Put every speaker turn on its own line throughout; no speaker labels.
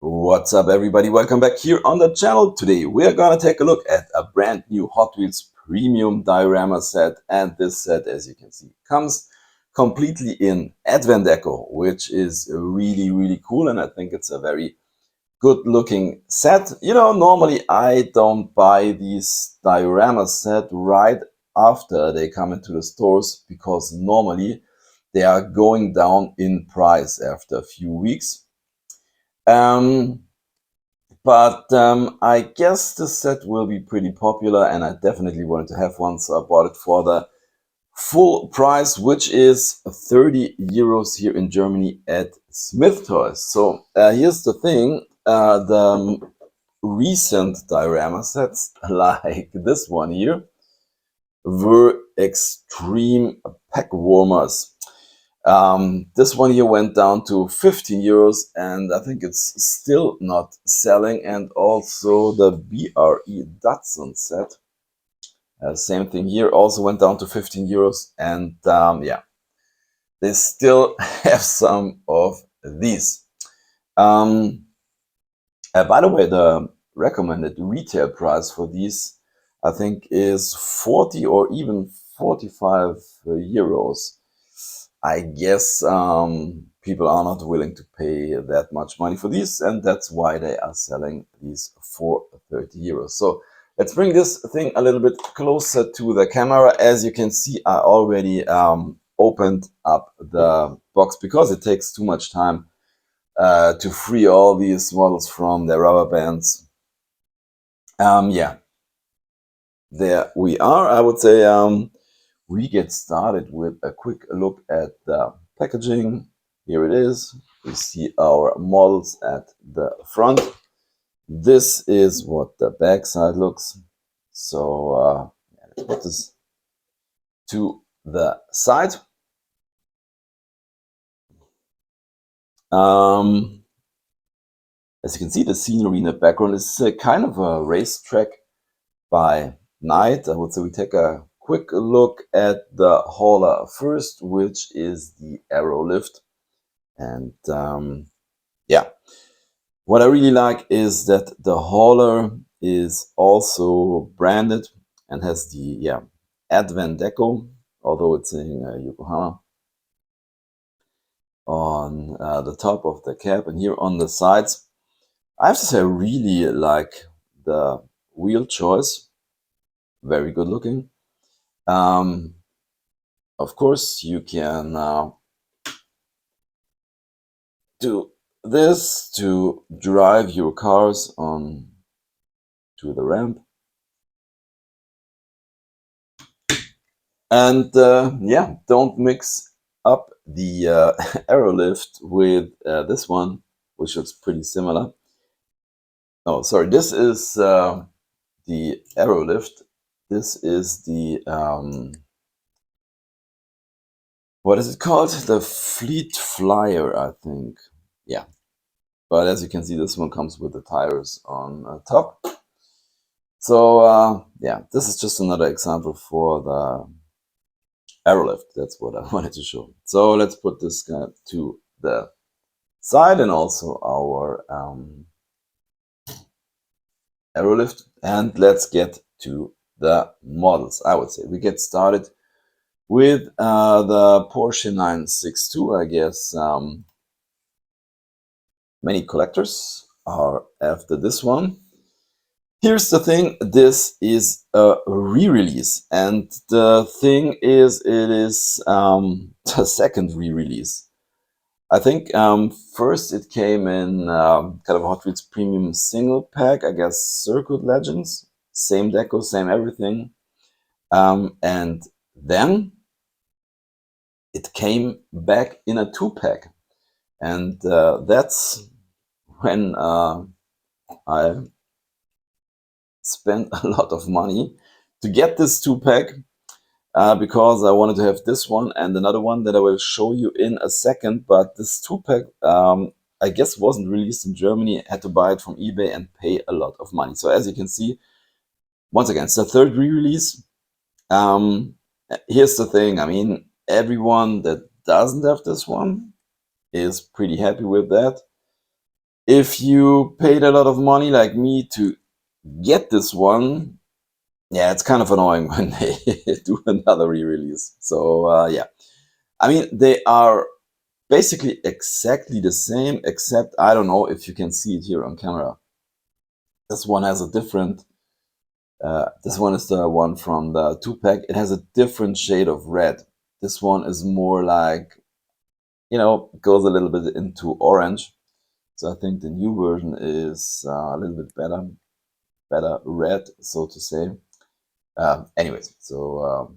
What's up, everybody? Welcome back here on the channel. Today we are gonna take a look at a brand new Hot Wheels premium diorama set, and this set, as you can see, comes completely in ADVAN deco, which is really cool, and I think it's a very good looking set. You know, normally I don't buy these diorama set right after they come into the stores because normally they are going down in price after a few weeks. I guess the set will be pretty popular, and I definitely wanted to have one, so I bought it for the full price, which is 30 euros here in Germany at Smith Toys. So here's the thing, the recent diorama sets like this one here were extreme pack warmers. This one here went down to 15 euros, and I think it's still not selling. And also the BRE Datsun set, same thing here, also went down to 15 euros. And yeah, they still have some of these. By the way, the recommended retail price for these, I think, is 40 or even 45 euros. I guess people are not willing to pay that much money for these, and that's why they are selling these for 30 euros. So let's bring this thing a little bit closer to the camera. As you can see, I already opened up the box because it takes too much time to free all these models from their rubber bands. Yeah, there we are. I would say we get started with a quick look at the packaging. Here it is. We see our models at the front. This is what the back side looks. So let's put this to the side. As you can see, the scenery in the background is kind of a racetrack by night. I would say we take a quick look at the hauler first, which is the Aero Lift. And yeah, what I really like is that the hauler is also branded and has the ADVAN deco, although it's in Yokohama, on the top of the cab and here on the sides. I have to say I really like the wheel choice. Very good looking. Of course, you can do this to drive your cars on to the ramp. And yeah, don't mix up the Aero Lift with this one, which looks pretty similar. Oh, sorry, this is the Aero Lift. This is the what is it called? The Fleet Flyer, I think. Yeah. But as you can see, this one comes with the tires on top. So yeah, this is just another example for the Aero Lift. That's what I wanted to show. So let's put this guy to the side, and also our Aero Lift, and let's get to the models. I would say we get started with the Porsche 962. I guess many collectors are after this one. Here's the thing, this is a re-release, and the thing is, it is the second re-release. I think first it came in kind of a Hot Wheels premium single pack, I guess Circuit Legends, same deco, same everything, and then it came back in a 2-pack, and that's when I spent a lot of money to get this 2-pack because I wanted to have this one and another one that I will show you in a second. But this 2-pack, I guess, wasn't released in Germany. I had to buy it from eBay and pay a lot of money. So as you can see, once again, it's the third re-release. Here's the thing. I mean, everyone that doesn't have this one is pretty happy with that. If you paid a lot of money like me to get this one, yeah, it's kind of annoying when they do another re-release. So yeah, I mean, they are basically exactly the same, except I don't know if you can see it here on camera. This one has a different, this one is the one from the 2-pack. It has a different shade of red. This one is more like, you know, goes a little bit into orange. So I think the new version is a little bit better red, so to say. Anyways, so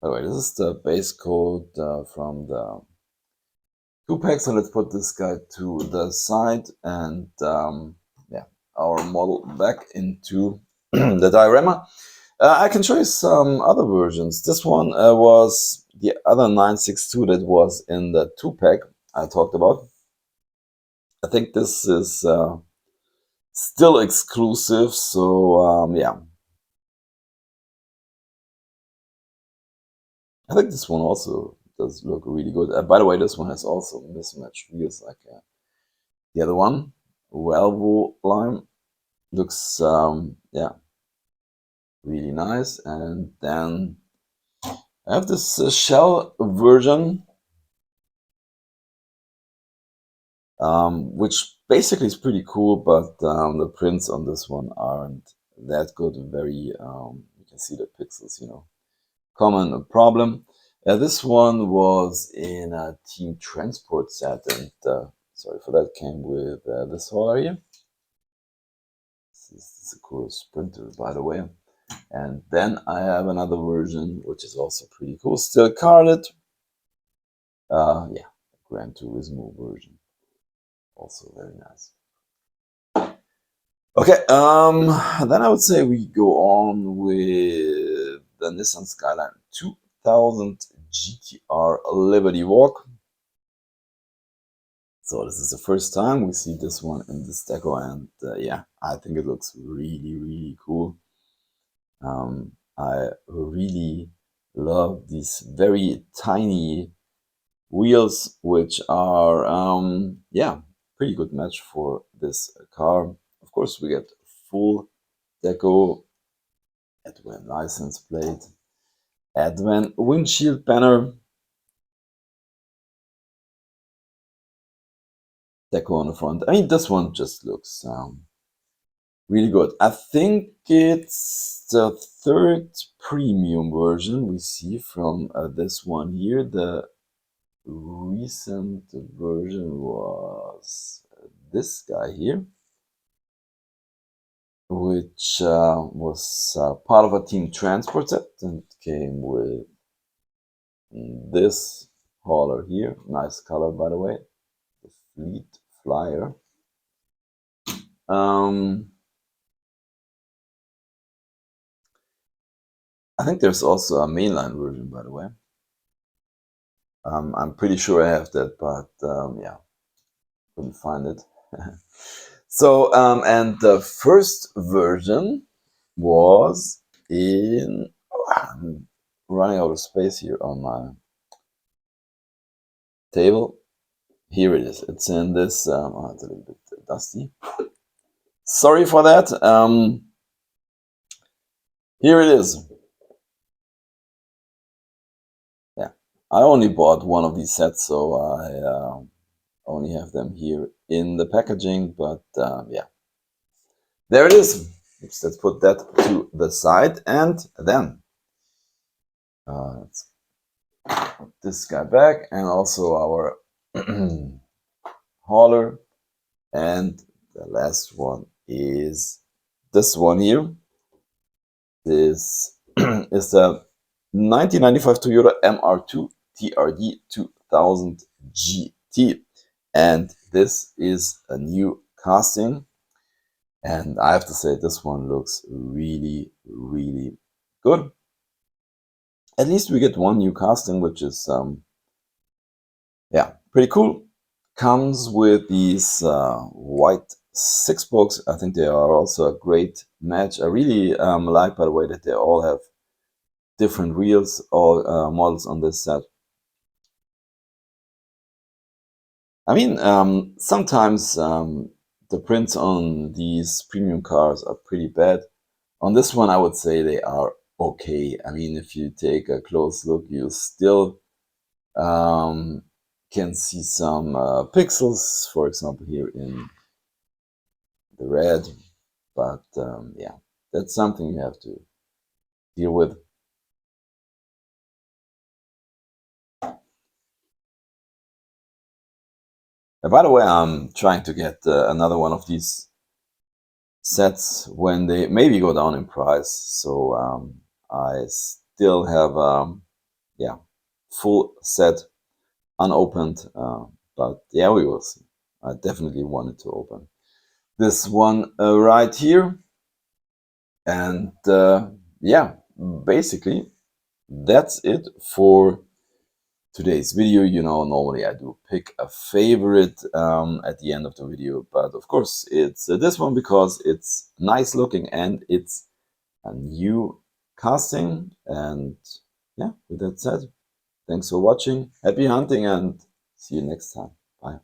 by the way, this is the base code from the 2-pack. So let's put this guy to the side and yeah, our model back into the diorama. I can show you some other versions. This one was the other 962 that was in the 2-pack I talked about. I think this is still exclusive, so yeah. I think this one also does look really good. By the way, this one has also mismatched wheels like the other one. Volvo line looks yeah, really nice. And then I have this shell version, which basically is pretty cool, but the prints on this one aren't that good. Very you can see the pixels, you know, common problem. This one was in a team transport set, and sorry for that, came with this hauler here. This is a cool Sprinter, by the way. And then I have another version, which is also pretty cool, still carded. Yeah, Gran Turismo version, also very nice. Okay, then I would say we go on with the Nissan Skyline 2000 GT-R Liberty Walk. So this is the first time we see this one in this deco, and yeah, I think it looks really, really cool. I really love these very tiny wheels, which are yeah, pretty good match for this car. Of course, we get full deco, ADVAN license plate, ADVAN windshield banner, deco on the front. I mean, this one just looks really good. I think it's the third premium version we see from this one here. The recent version was this guy here, which was part of a team transport set and came with this hauler here. Nice color, by the way, the Fleet Flyer. I think there's also a mainline version, by the way. I'm pretty sure I have that, but yeah, couldn't find it. So, and the first version was in, I'm running out of space here on my table. Here it is. It's in this, oh, it's a little bit dusty. Sorry for that. Here it is. Yeah, I only bought one of these sets, so I only have them here in the packaging, but yeah, there it is. Let's put that to the side, and then let's put this guy back, and also our hauler, and the last one is this one here. This is the 1995 Toyota MR2 TRD 2000 GT, and this is a new casting, and I have to say this one looks really, really good. At least we get one new casting, which is yeah, pretty cool. Comes with these white 6-spokes. I think they are also a great match. I really like, by the way, that they all have different wheels, all models on this set. I mean, sometimes the prints on these premium cars are pretty bad. On this one, I would say they are okay. I mean, if you take a close look, you still can see some pixels, for example, here in the red. But yeah, that's something you have to deal with. And by the way, I'm trying to get another one of these sets when they maybe go down in price. So I still have yeah, full set unopened, but yeah, we will see. I definitely wanted to open this one right here, and yeah, basically that's it for today's video. You know, normally I do pick a favorite at the end of the video, but of course it's this one because it's nice looking and it's a new casting. And yeah, with that said, thanks for watching, happy hunting, and see you next time. Bye.